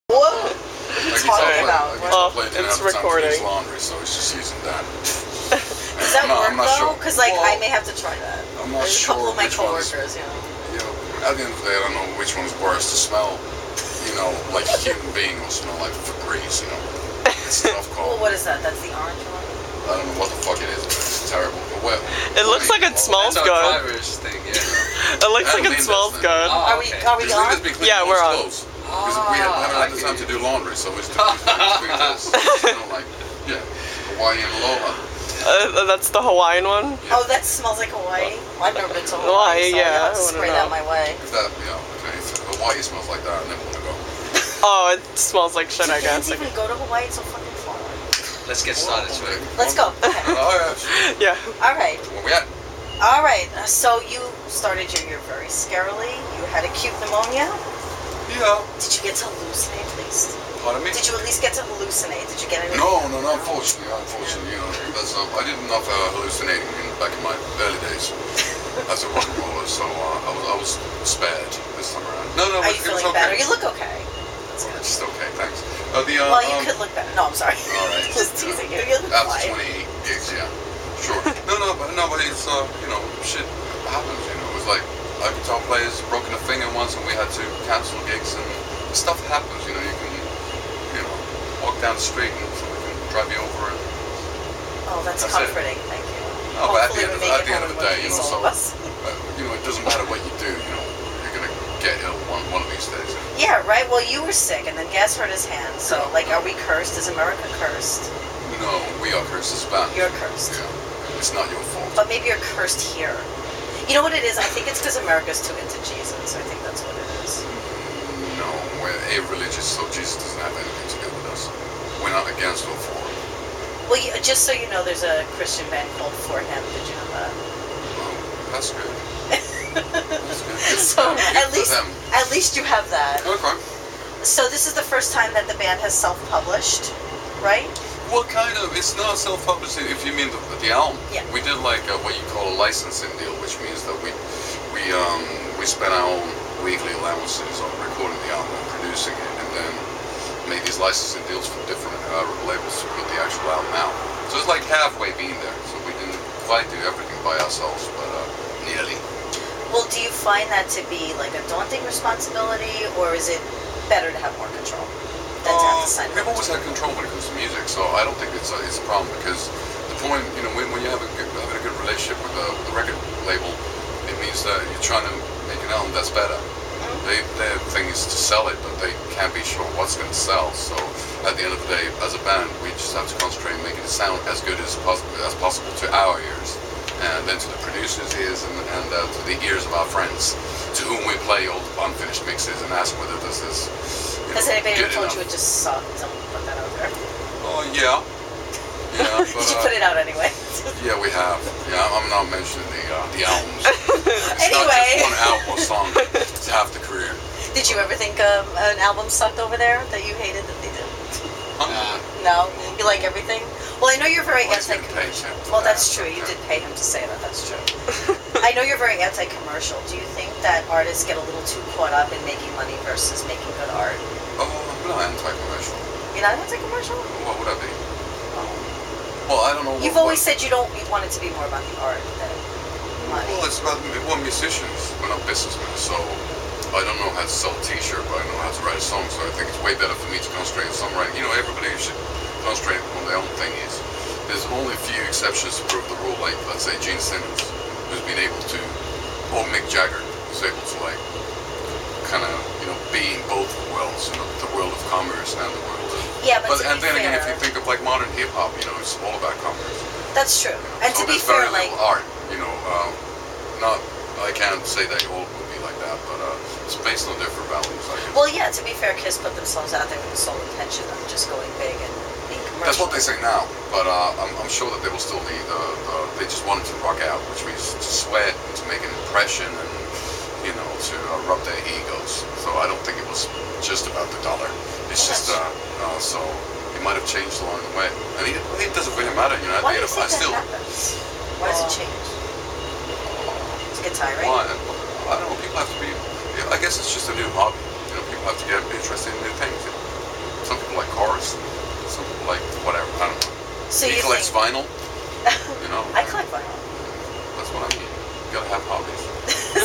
What are you Like talking about? it's recording. Laundry, so he's just using that. Does that work I'm not though? sure. Because like Well, I may have to try that. I'm not There's sure a couple of my which one's- coworkers, you know. You know, at the end of the day, I don't know which one's worse to smell. You know, like a human being or smell like Febreze. You know, it's a tough Well, call. what is that? That's the orange one. I don't know what the fuck it is. It's terrible. But well, It looks like it smells That's our good. Irish thing, yeah. It looks like it Linda's smells thing. good. Oh, Are we okay. are we Because on? Linda's been cleaning Yeah, all we're his on. clothes. Because we haven't had the time to do laundry, so we're still doing this. You know, like, yeah, Hawaiian aloha. That's the Hawaiian one. Oh, that smells like Hawaii. I've never been to Hawaii, Hawaii, so yeah, you'll have I to wouldn't spray know. that my way. If that, you know, okay, if Hawaii smells like that, I never want to go. Oh, it smells like shit, I You can't guess. even go to Hawaii. It's so fucking far. Let's get started, Swig. Let's go. Okay. Alright, sure. Yeah. All right. Where we at? All right. So you started your year very scarily. You had acute pneumonia. Yeah. Did you get to hallucinate at least? Pardon me? Did you at least get to hallucinate? Did you get any? No, unfortunately, you know, that's, I did enough hallucinating back in my early days as a rock and roller, so I was spared this time around. No, Are you it was feeling okay. better? You look okay. That's good. Just okay, thanks. Well, you could look better. No, I'm sorry. All right. Just teasing you. You look After fine. 28 gigs, yeah, sure. but it's you know, shit happens. You know, it was like our guitar players broken a finger once, and we had to cancel gigs, and stuff happens. You know, you can, you know, walk down the street and someone can drive you over. And, Oh, that's That's it. comforting. Thank you. no, but at Hopefully the we end, make it of home the in day, you know, one of these, so all of us. you know, it doesn't matter what you do. You know, you're gonna get ill one of these days. Yeah, right. Well, you were sick, and then Gas hurt his hand. So, like, are we cursed? Is America cursed? No, we are cursed as band. You're cursed. Yeah, it's not your fault. But maybe you're cursed here. You know what it is? I think it's because America's too into Jesus. I think that's what it is. No, we're a religious, so Jesus doesn't have anything to do with us. We're not against or for. Well, just so you know, there's a Christian band called For Him. Did you know that? Oh, that's good. That's good. So Good for them. at least you have that. Okay. So this is the first time that the band has self-published, right? Well, kind of. It's not self-publishing if you mean the album. Yeah. We did like what you call a licensing deal, which means that we spent our own weekly allowances on recording the album and producing it, and then made these licensing deals for different labels to put the actual album out. So it's like halfway being there. So we didn't quite do everything by ourselves, but nearly. Well, do you find that to be like a daunting responsibility, or is it better to have more control than to have to sign We've it? always had control when it comes to music, so I don't think it's a problem because the point, you know, when you have having a good relationship with the record label, it means that you're trying to make an album that's better. Their thing is to sell it, but they can't be sure what's going to sell. So at the end of the day, as a band, we just have to concentrate on making it sound as good as possible to our ears, and then to the producers' ears, and to the ears of our friends, to whom we play old unfinished mixes and ask whether this is. Has anybody ever good told enough. you it just sucked? Someone put that out there. Oh yeah. Yeah, but, Did you put it out anyway? yeah, we have. Yeah, I'm not mentioning the albums. It's Anyway. not just one album or song. It's half the career. Did you ever think an album sucked over there that you hated that they did? No? You like everything? Well, I know you're very Well, he's getting anti-commercial. paid, so Well, that's yeah, true. You okay. did pay him to say that. That's true. I know you're very anti-commercial. Do you think that artists get a little too caught up in making money versus making good art? Oh, I'm not anti-commercial. You're not anti-commercial? What would I be? Well, I don't know. You've always said you want it to be more about the art than money. Well, it's about we're musicians. We're not businessmen, so I don't know how to sell a T-shirt, but I know how to write a song. So I think it's way better for me to concentrate on songwriting. You know, everybody should concentrate on their own thing. There's only a few exceptions to prove the rule, like let's say Gene Simmons, who's been able to, or Mick Jagger, who's able to like kind of be in both worlds, the world of commerce and the world of. Yeah, but And to be then again, if fair, you think of like modern hip hop, it's all about commerce. that's true. And So to be there's fair, very like, little art, not, I can't say that all would be like that, but it's based on different values, I guess. well, yeah, to be fair, Kiss put themselves out there with the sole intention of just going big and being commercial. That's what they say now, but I'm sure that they will still need they just wanted to rock out, which means to sweat and to make an impression and, to rub their egos. So I don't think it was just about the dollar. It's just, so it might have changed along the way. I mean, it doesn't really matter, at Why the do end you of it, think I that still. happens? Why does it change? Does it get tiring? Why? I don't know, people have to be, I guess it's just a new hobby. People have to get interested in new things. some like whatever. I don't know. So He you collects think... vinyl. You know. I collect vinyl. That's what I mean. You gotta have hobbies.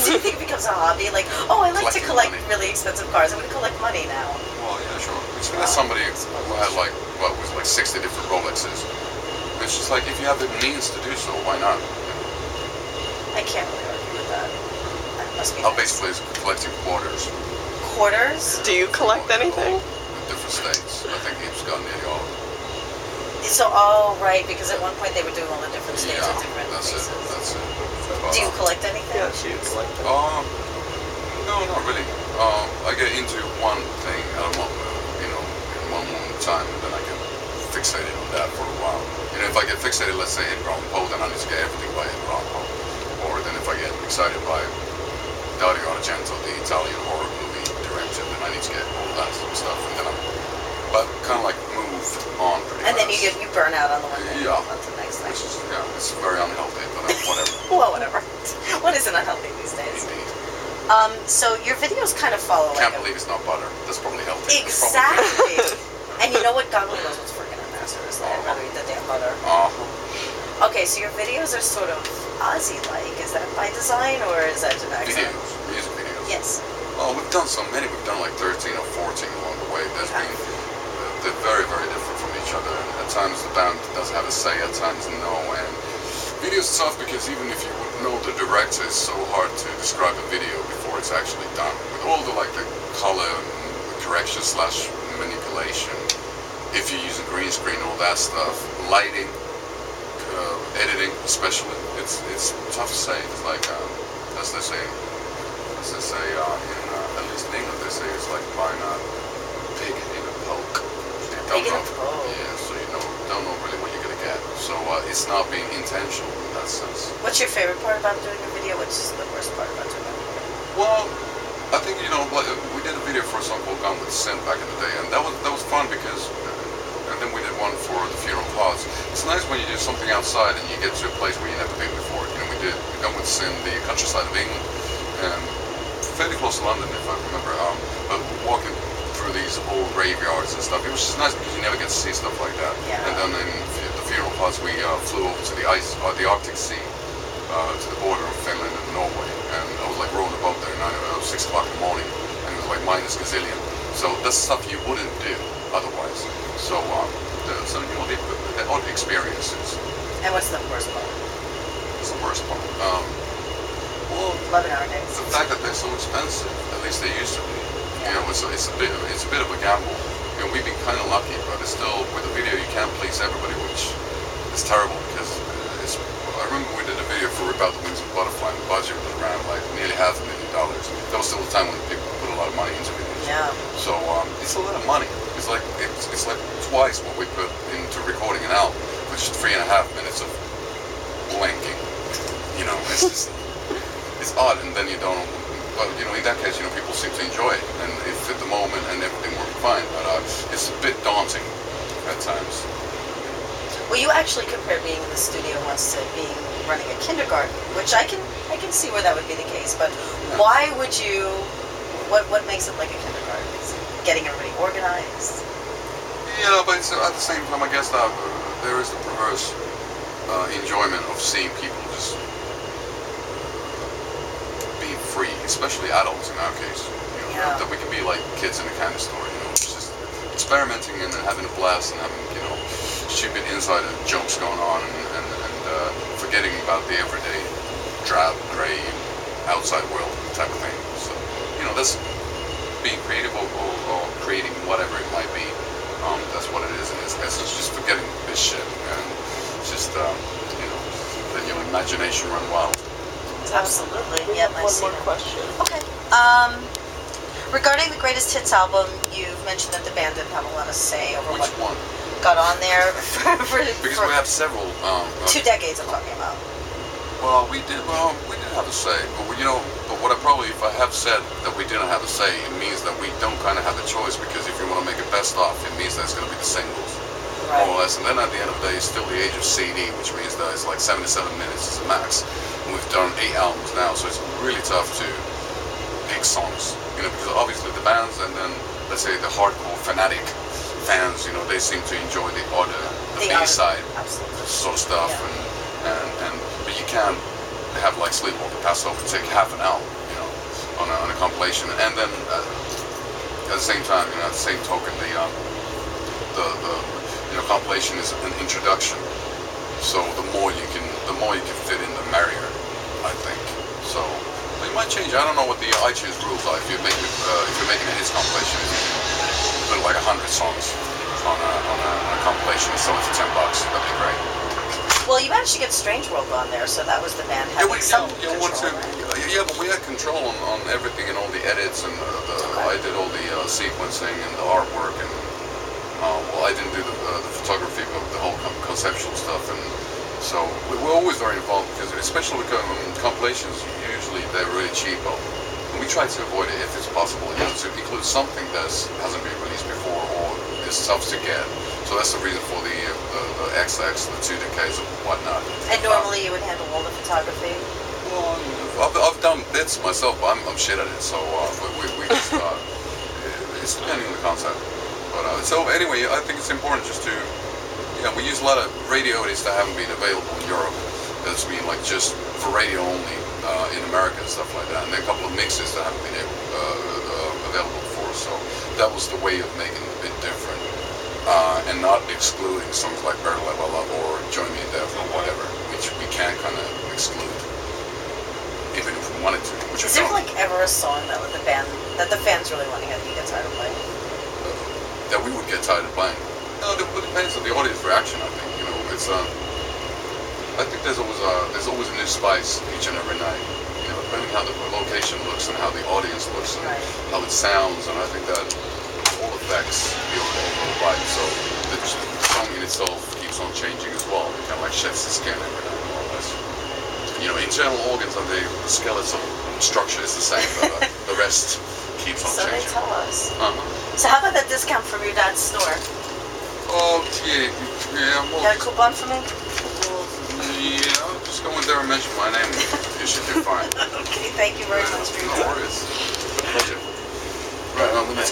So you think it becomes a hobby? Like, oh, I like to Collecting collect money. really expensive cars. I'm going to collect money now. Well, yeah, sure. It's somebody who had like what was like 60 different Rolexes. It's just like if you have the means to do so, why not? I can't really argue with that. That must be I'm nice. basically collecting quarters. Quarters? Do you collect anything? In different states. I think he's got nearly all of them. So, oh, right, because at one point they were doing all the different states Yeah, at different that's places. it. That's it. Do you collect anything? Yeah, she collects. No, not really. I get into one thing at a moment, in one moment in time, and then I get fixated on that for a while. If I get fixated, let's say, Edgar Allan Poe, then I need to get everything by Edgar Allan Poe. Or then if I get excited by Dario Argento, the Italian horror movie director, then I need to get all that sort of stuff. And then but kind of like move on pretty And then fast. you burn out on the one thing. Yeah. On to the next thing. Which is, it's very unhealthy, but whatever. Well, whatever. What isn't unhealthy these days? Indeed. So your videos kind of follow Can't like believe it's not butter. That's probably healthy. That's probably Exactly. And you know what? God only knows what's freaking in there, seriously. I'd rather eat the damn butter. Okay, so your videos are sort of Ozzy-like. Is that by design or is that an accident? Videos, music videos. Yes. Oh, we've done so many. We've done like 13 or 14 along the way. There's been, they're very, very different from each other. And at times the band does have a say, at times no. And videos is tough because even if you would know the director, it's so hard to describe a video before it's actually done. With all the like the color correction / manipulation, if you use a green screen, all that stuff, lighting, editing especially, it's tough to say. It's like as they say in at least in England, they say it's like buying a pig in a poke. Pig in a poke. Yeah, so you don't know really what you're gonna get. So it's not being intentional in that sense. What's your favorite part about doing a video? What's the worst part about doing a video? Well, I think like, we did a video for a song called Gone with the Sin back in the day, and that was fun because. And then we did one for the funeral plots. It's nice when you do something outside and you get to a place where you never been before. We did Gone with the Sin, the countryside of England, and fairly close to London, if I remember. But walking through these old graveyards and stuff, it was just nice because you never get to see stuff like that. Yeah. And then in the funeral plots, we flew over to the Arctic Sea, to the border of Finland and Norway, and I was like rowing a boat there, and it was 6 o'clock in the morning, and it was like minus gazillion. So that's stuff you wouldn't do otherwise. So, the odd experiences. And what's the worst part? It's the worst part. Well, 11-hour days. the fact that they're so expensive, at least they used to be. Yeah. It's a bit of a gamble. We've been kind of lucky, but it's still with a video you can't please everybody, which is terrible because I remember we did a video for Rip Out the Wings of a Butterfly, and the budget was around like nearly $500,000. That was still a time when people put a lot of money into videos. Yeah. So it's a lot of money. It's like twice what we put into recording an album, which is 3.5 minutes of blanking. It's just it's odd, and then you don't. But in that case, people seem to enjoy it, and it fit the moment, and everything worked fine. But it's a bit daunting at times. Well, you actually compared being in the studio once to running a kindergarten, which I can see where that would be the case. But why would you? What makes it like a kindergarten? Is it getting everybody organized? Yeah, but it's, at the same time, I guess that there is the perverse enjoyment of seeing people just being free, especially adults in our case. Yeah. That we can be like kids in a candy store. It's just experimenting and having a blast and having stupid insider jokes going on and forgetting about the everyday drab, gray, outside world type of thing. So that's being creative or creating whatever it might be. That's what it is in its essence, just forgetting this shit and just letting your imagination run wild. Absolutely. We Yep, have I one see more that. question. Okay. Regarding the Greatest Hits album, you've mentioned that the band didn't have a lot of say over Which what one? got on there for Because we have several. 2 decades I'm talking about. Well, we did have a say, but but what if I have said that we didn't have a say, it means that we don't kind of have a choice, because if you want to make a best of, it means that it's going to be the singles, more or less. And then at the end of the day, it's still the age of CD, which means that it's like 77 minutes is the max. And we've done 8 albums now, so it's really tough to pick songs, because obviously the bands and then let's say the hardcore fanatic fans, they seem to enjoy the The B-side Absolutely. sort of stuff, Yeah. and but you can't have like Sleepwalker pass over, take half an hour, on a compilation, and then at the same time, at the same token, the compilation is an introduction. So the more you can fit in, the merrier, I think. So it might change. I don't know what the iTunes rules are. If you're making a hits compilation, if you can put like 100 songs on a compilation, so it's $10. That'd be great. Well, you managed to get Strange World on there, so that was the band Yeah, having some control, right? but we had control on everything and all the edits and I did all the sequencing and the artwork and well, I didn't do the photography, but the whole conceptual stuff, and so we're always very involved because especially with compilations, usually they're really cheap, and we try to avoid it if it's possible, to include something that hasn't been released before or is tough to get. So that's the reason for the XX, the 2 decades and whatnot. And normally you would handle all the photography? Well, I've done bits myself, but I'm shit at it, so we just, it's depending on the concept. But so anyway, I think it's important just to, we use a lot of radio edits that haven't been available in Europe. That's been like just for radio only in America and stuff like that. And then a couple of mixes that haven't been available before. So that was the way of making it a bit different. And not excluding songs like Better Level Up or Join Me in Death or whatever, which we can kind of exclude, even if we wanted to. Which Is there like ever a song that the fans really want to hear that you get tired of playing? That we would get tired of playing? No, it depends on the audience reaction. I think it's. I think there's always a new spice each and every night. Depending how the location looks and how the audience looks and how it sounds, and I think that all affects the overall vibe. So the song in itself keeps on changing as well. It kind of like sheds the skin every night, more or less. Internal organs and the skeletal structure is the same, but the rest keeps on So changing. they tell us. Uh-huh. So how about that discount from your dad's store? Oh, yeah, well, Got a coupon for me? just go in there and mention my name. You should do fine. Okay, thank you very much for your No time. worries. Pleasure. Right, let's